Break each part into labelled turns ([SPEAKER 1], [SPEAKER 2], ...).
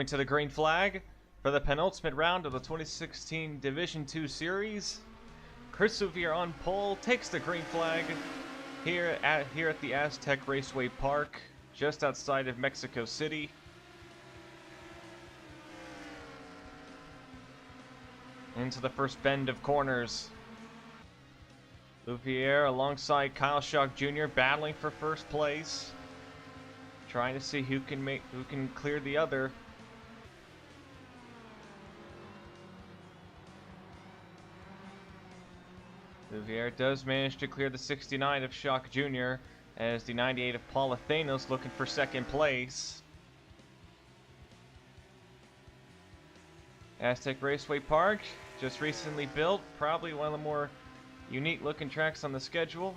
[SPEAKER 1] to the green flag for the penultimate round of the 2016 Division II Series. Chris Souvier on pole takes the green flag here at the Aztec Raceway Park, just outside of Mexico City. Into the first bend of corners. Souvier alongside Kyle Schock Jr. battling for first place, trying to see who can clear the other. Souvier does manage to clear the 69 of Schock Jr. as the 98 of Paul Athenos looking for second place. Aztec Raceway Park, just recently built, probably one of the more unique looking tracks on the schedule.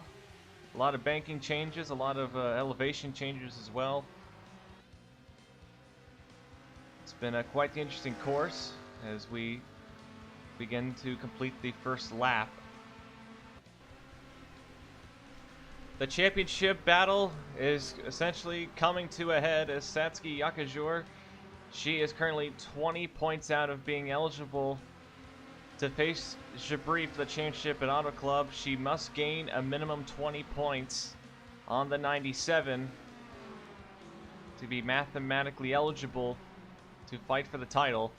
[SPEAKER 1] A lot of banking changes, a lot of elevation changes as well. It's been quite the interesting course as we begin to complete the first lap. The championship battle is essentially coming to a head as Satsuki Yakajor, she is currently 20 points out of being eligible to face Jabri for the championship at Auto Club. She must gain a minimum 20 points on the 97 to be mathematically eligible to fight for the title.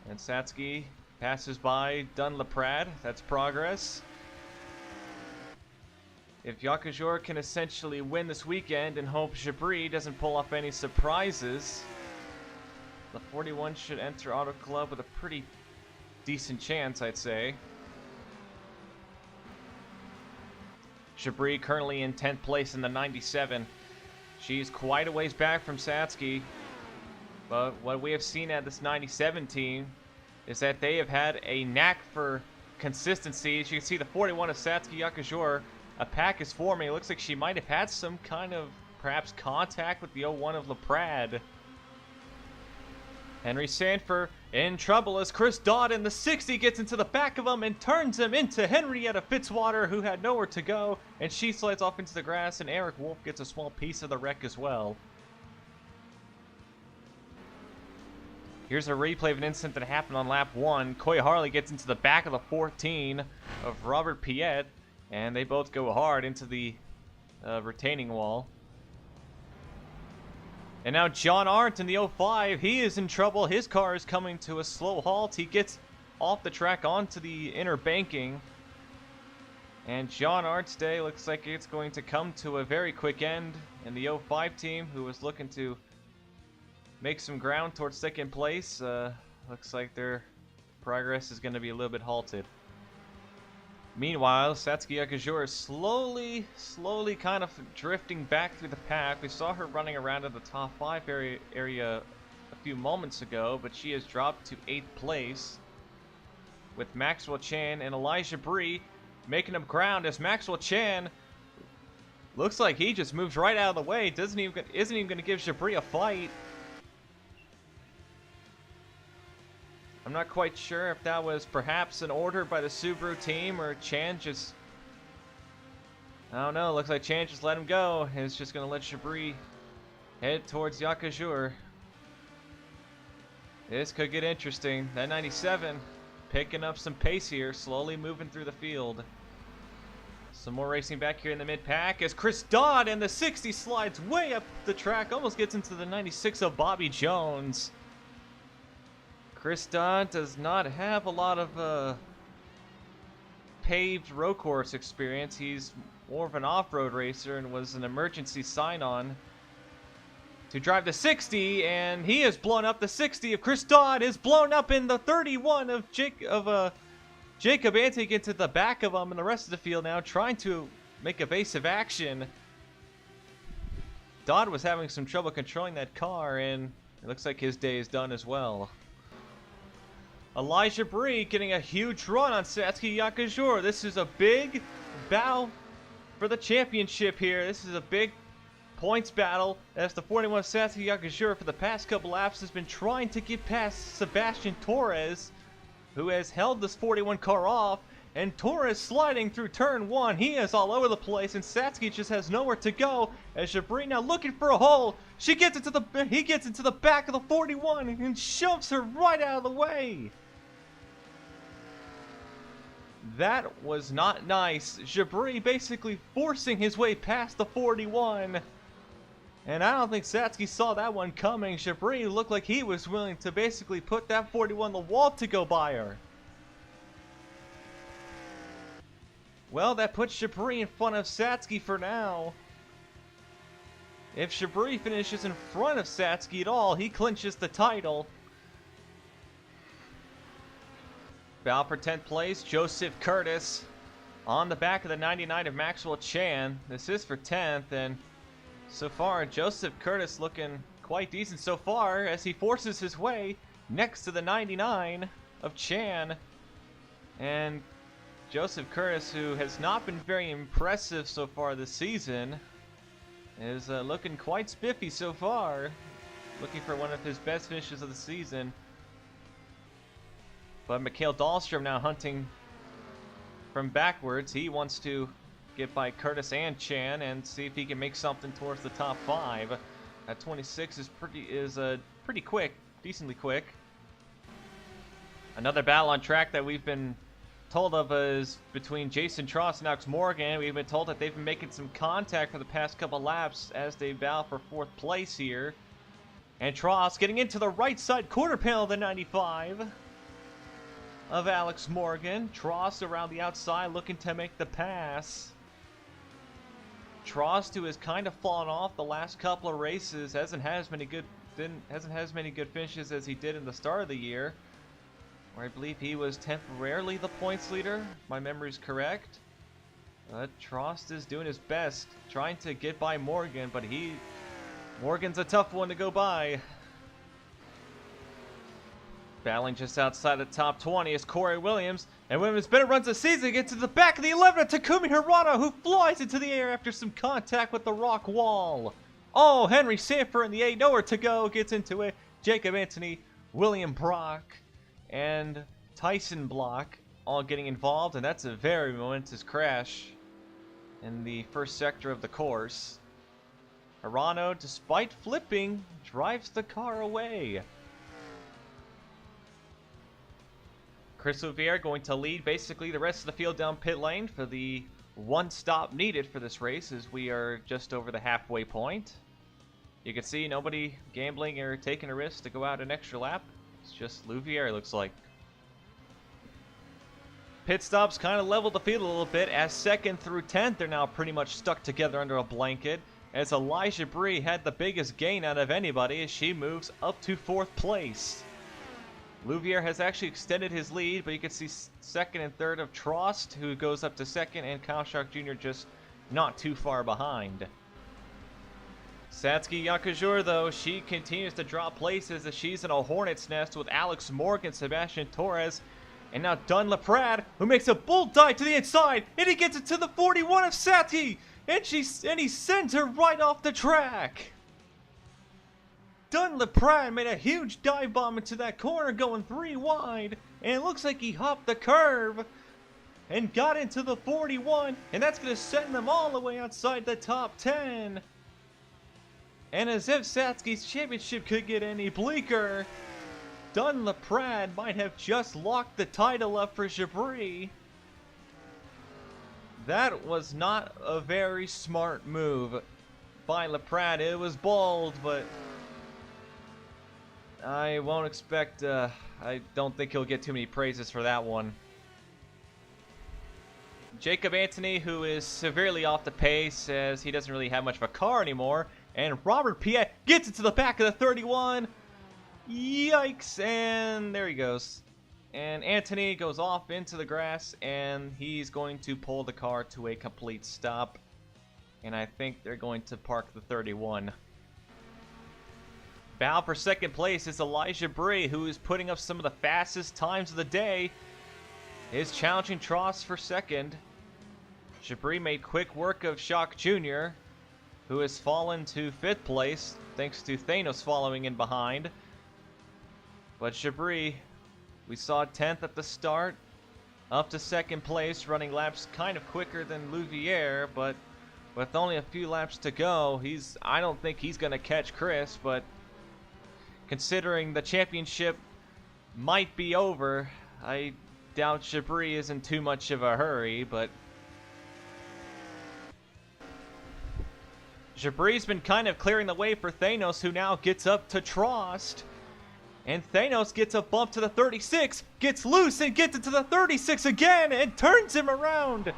[SPEAKER 1] And Satsuki passes by Dunlaprade. That's progress. If Yakajor can essentially win this weekend and hope Jabri doesn't pull off any surprises, the 41 should enter Auto Club with a pretty decent chance, I'd say. Jabri currently in 10th place in the 97. She's quite a ways back from Satsuki, but what we have seen at this 97 team is that they have had a knack for consistency. As you can see, the 41 of Satsuki Yakajor, a pack is forming. It looks like she might have had some kind of perhaps contact with the 01 of Laprade. Henry Sanford in trouble as Chris Dodd in the 60 gets into the back of him and turns him into Henrietta Fitzwater, who had nowhere to go, and she slides off into the grass, and Eric Wolf gets a small piece of the wreck as well. Here's a replay of an incident that happened on lap 1. Coy Harley gets into the back of the 14 of Robert Piet, and they both go hard into the retaining wall. And now John Arndt in the 05, he is in trouble. His car is coming to a slow halt. He gets off the track onto the inner banking. And John Arndt's day looks like it's going to come to a very quick end. And the 05 team, who was looking to make some ground towards second place, looks like their progress is going to be a little bit halted. Meanwhile, Satsuki Yakajor is slowly kind of drifting back through the pack. We saw her running around in the top 5 area a few moments ago, but she has dropped to 8th place with Maxwell Chan and Elijah Bree making up ground as Maxwell Chan looks like he just moves right out of the way. Isn't even going to give Jabri a fight. I'm not quite sure if that was perhaps an order by the Subaru team or Chan just... I don't know. Looks like Chan just let him go. It's just going to let Jabri head towards Yakajur. This could get interesting. That 97 picking up some pace here, slowly moving through the field. Some more racing back here in the mid-pack as Chris Dodd and the 60 slides way up the track, almost gets into the 96 of Bobby Jones. Chris Dodd does not have a lot of paved road course experience. He's more of an off-road racer and was an emergency sign-on to drive the 60, and he has blown up. The 60 of Chris Dodd is blown up in the 31 of Jacob Ante gets to the back of him, and the rest of the field now trying to make evasive action. Dodd was having some trouble controlling that car, and it looks like his day is done as well. Elijah Bree getting a huge run on Satsuki Yakajor. This is a big battle for the championship here. This is a big points battle as the 41 Satsuki Yakajor for the past couple laps has been trying to get past Sebastian Torres, who has held this 41 car off, And Torres sliding through turn 1. He is all over the place, and Satsuki just has nowhere to go. As Jabri now looking for a hole. He gets into the back of the 41 and shoves her right out of the way. That was not nice. Jabri basically forcing his way past the 41. And I don't think Satsuki saw that one coming. Jabri looked like he was willing to basically put that 41 on the wall to go by her. Well, that puts Jabri in front of Satsuki for now. If Jabri finishes in front of Satsuki at all, he clinches the title. Battle for 10th place, Joseph Curtis on the back of the 99 of Maxwell Chan. This is for 10th, and so far, Joseph Curtis looking quite decent so far as he forces his way next to the 99 of Chan. And Joseph Curtis, who has not been very impressive so far this season, is looking quite spiffy so far. Looking for one of his best finishes of the season. But Mikhail Dahlstrom now hunting from backwards. He wants to get by Curtis and Chan and see if he can make something towards the top 5. At 26 is pretty quick, decently quick. Another battle on track that we've been told of is between Jason Tross and Alex Morgan. We've been told that they've been making some contact for the past couple laps as they battle for 4th place here. And Tross getting into the right side quarter panel of the 95 of Alex Morgan. Tross around the outside looking to make the pass. Trost, who has kind of fallen off the last couple of races, hasn't had as many good finishes as he did in the start of the year, where I believe he was temporarily the points leader, if my memory's correct. But Trost is doing his best, trying to get by Morgan, but Morgan's a tough one to go by. Battling just outside the top 20 is Corey Williams. And Williams better runs the season, gets to the back of the 11 of Takumi Hirano, who flies into the air after some contact with the rock wall. Oh, Henry Sanford in the 8, nowhere to go, gets into it. Jacob Anthony, William Brock, and Tyson Block all getting involved, and that's a very momentous crash in the first sector of the course. Hirano, despite flipping, drives the car away. Chris Louviere going to lead basically the rest of the field down pit lane for the one stop needed for this race, as we are just over the halfway point. You can see nobody gambling or taking a risk to go out an extra lap. It's just Louviere, looks like. Pit stops kind of leveled the field a little bit, as 2nd through 10th are now pretty much stuck together under a blanket, as Ali Jabri had the biggest gain out of anybody as she moves up to 4th place. Louviere has actually extended his lead, but you can see 2nd and 3rd of Trost, who goes up to 2nd, and Kyle Shark Jr. just not too far behind. Satsuki Yakajur, though, she continues to drop places as she's in a hornet's nest with Alex Morgan, Sebastian Torres, and now Dunn Laprade, who makes a bull dive to the inside, and he gets it to the 41 of Satsuki, and he sends her right off the track. Dunn Laprade made a huge dive bomb into that corner, going 3 wide, and it looks like he hopped the curve and got into the 41, and that's going to send them all the way outside the top 10. And as if Satsuki's championship could get any bleaker, Dunn Laprade might have just locked the title up for Jabri. That was not a very smart move by Laprade. It was bold, but I won't expect, I don't think he'll get too many praises for that one. Jacob Anthony, who is severely off the pace as he doesn't really have much of a car anymore. And Robert Piet gets it to the back of the 31. Yikes, and there he goes. And Anthony goes off into the grass, and he's going to pull the car to a complete stop. And I think they're going to park the 31. Battle for 2nd place is Ali Jabri, who is putting up some of the fastest times of the day. Is challenging Tross for 2nd. Jabri made quick work of Shock Jr., who has fallen to 5th place, thanks to Thanos following in behind. But Jabri, we saw 10th at the start, up to second place, running laps kind of quicker than Louviere, but with only a few laps to go, I don't think he's going to catch Chris, but considering the championship might be over, I doubt Jabri is in too much of a hurry, but Jabri's been kind of clearing the way for Thanos, who now gets up to Trost. And Thanos gets a bump to the 36, gets loose and gets into the 36 again and turns him around.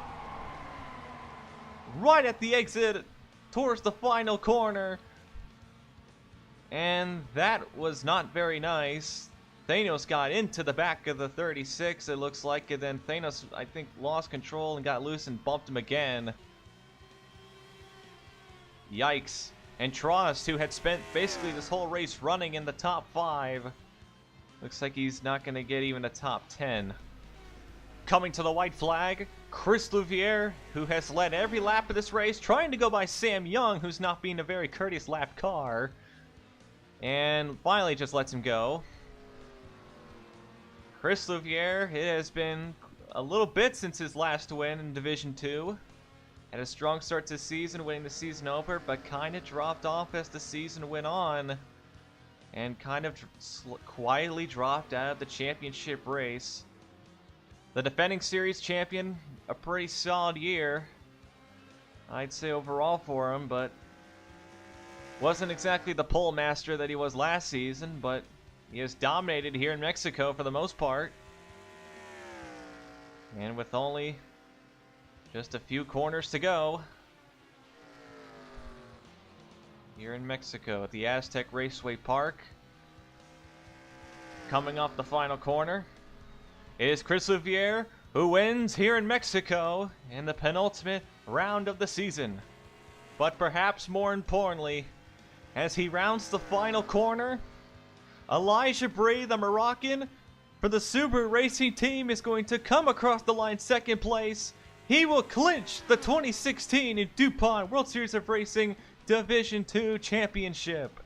[SPEAKER 1] Right at the exit towards the final corner. And that was not very nice. Thanos got into the back of the 36, it looks like, and then Thanos, I think, lost control and got loose and bumped him again. Yikes. And Trost, who had spent basically this whole race running in the top 5, looks like he's not going to get even a top 10. Coming to the white flag, Chris Louviere, who has led every lap of this race, trying to go by Sam Young, who's not being a very courteous lap car. And finally just lets him go. Chris Louviere, it has been a little bit since his last win in Division 2. Had a strong start to the season, winning the season over, but kind of dropped off as the season went on. And kind of quietly dropped out of the championship race. The defending series champion, a pretty solid year, I'd say overall for him, but wasn't exactly the pole master that he was last season, but he has dominated here in Mexico for the most part. And with only just a few corners to go here in Mexico at the Aztec Raceway Park. Coming off the final corner is Chris Louviere, who wins here in Mexico in the penultimate round of the season. But perhaps more importantly, as he rounds the final corner, Ali Jabri, the Moroccan, for the Subaru Racing Team, is going to come across the line second place. He will clinch the 2016 DuPont World Series of Racing Division 2 Championship.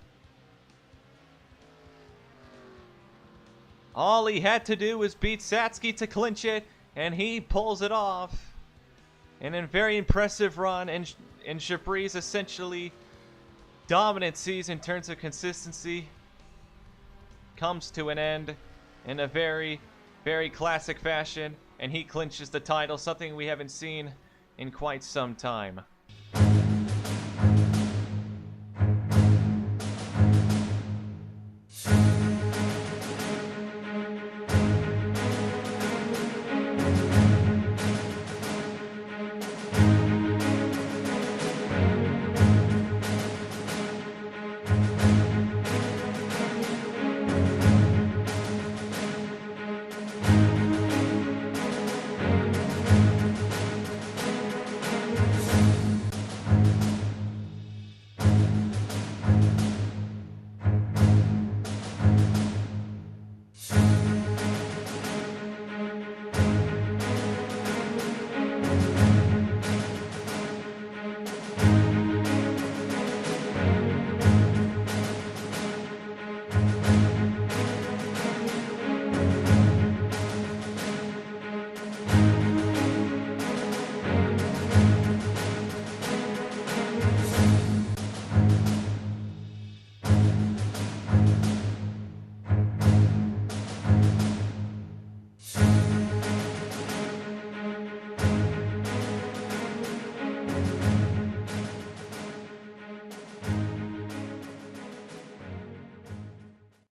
[SPEAKER 1] All he had to do was beat Satsuki to clinch it, and he pulls it off. And a very impressive run, and Jabri's essentially dominant season in terms of consistency comes to an end in a very, very classic fashion, and he clinches the title, something we haven't seen in quite some time.